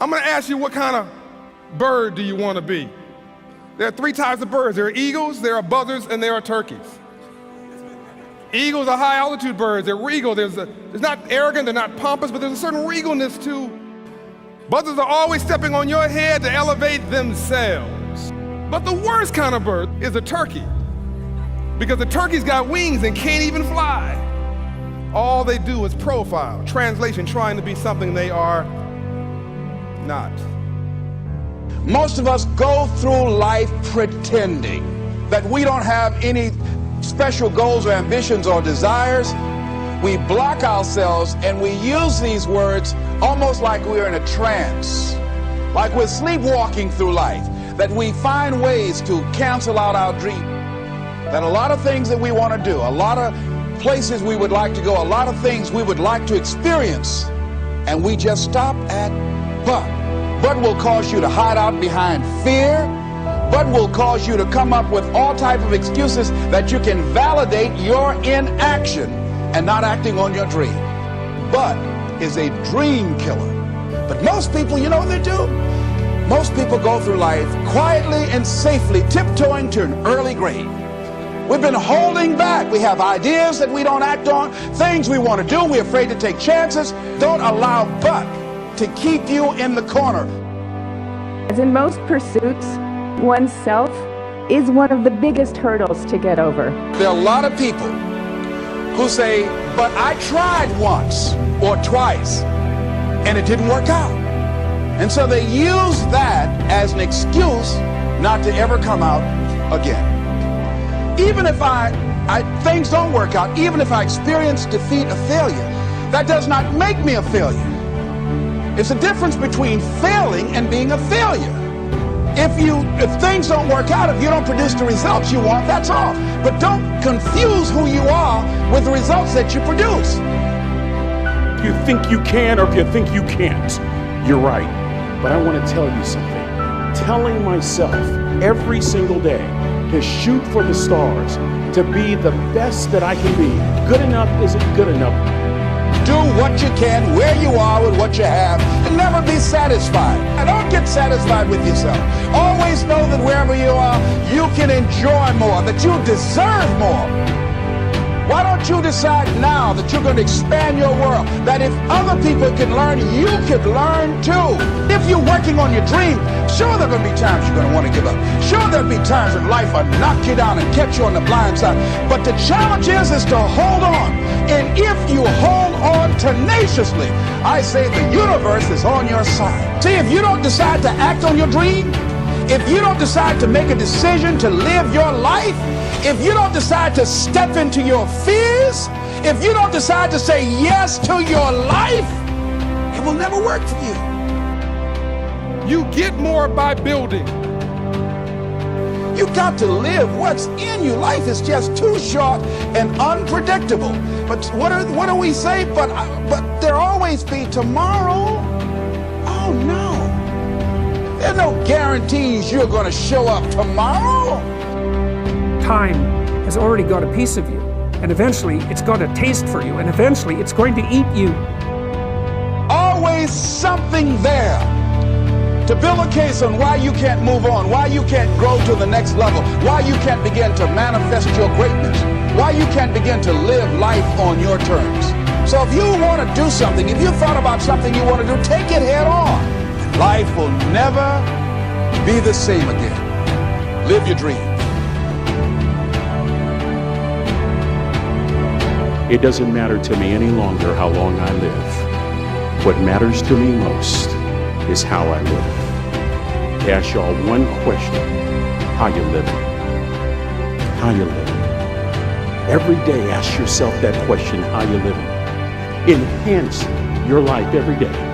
I'm gonna ask you, what kind of bird do you want to be? There are three types of birds. There are eagles, there are buzzards, and there are turkeys. Eagles are high altitude birds. They're regal. They're not arrogant, they're not pompous, but there's a certain regalness too. Buzzards are always stepping on your head to elevate themselves. But the worst kind of bird is a turkey, because the turkey's got wings and can't even fly. All they do is profile, translation, trying to be something they are not. Most of us go through life pretending that we don't have any special goals or ambitions or desires. We block ourselves and we use these words almost like we're in a trance, like we're sleepwalking through life, that we find ways to cancel out our dream. That a lot of things that we want to do, a lot of places we would like to go, a lot of things we would like to experience, and we just stop at but. But will cause you to hide out behind fear. But will cause you to come up with all type of excuses that you can validate your inaction and not acting on your dream. But is a dream killer. But most people, you know what they do? Most people go through life quietly and safely, tiptoeing to an early grave. We've been holding back. We have ideas that we don't act on, things we want to do. We're afraid to take chances. Don't allow but to keep you in the corner. As in most pursuits, oneself is one of the biggest hurdles to get over. There are a lot of people who say, but I tried once or twice and it didn't work out. And so they use that as an excuse not to ever come out again. Even if things don't work out, even if I experience defeat or failure, that does not make me a failure. It's a difference between failing and being a failure. If things don't work out, if you don't produce the results you want, that's all. But don't confuse who you are with the results that you produce. If you think you can or if you think you can't, you're right. But I want to tell you something. Telling myself every single day to shoot for the stars, to be the best that I can be. Good enough isn't good enough. Do what you can, where you are with what you have, and never be satisfied. And don't get satisfied with yourself. Always know that wherever you are, you can enjoy more, that you deserve more. Why don't you decide now that you're going to expand your world, that if other people can learn, you could learn too. If you're working on your dream, sure there are going to be times you're going to want to give up. Sure there'll be times when life will knock you down and catch you on the blind side. But the challenge is to hold on. And if you hold on tenaciously, I say the universe is on your side. See, if you don't decide to act on your dream, if you don't decide to make a decision to live your life, if you don't decide to step into your fears, if you don't decide to say yes to your life, it will never work for you. You get more by building. You got to live what's in you. Life is just too short and unpredictable. But what do we say? But there'll always be tomorrow. Oh no. There's no guarantees you're going to show up tomorrow. Time has already got a piece of you, and eventually it's got a taste for you, and eventually it's going to eat you. Always something there to build a case on why you can't move on, why you can't grow to the next level, why you can't begin to manifest your greatness, why you can't begin to live life on your terms. So if you want to do something, if you thought about something you want to do, take it head on. Life will never be the same again. Live your dream. It doesn't matter to me any longer how long I live. What matters to me most is how I live. Ask y'all one question: how you living? How you living? Every day ask yourself that question: how you living? Enhance your life every day.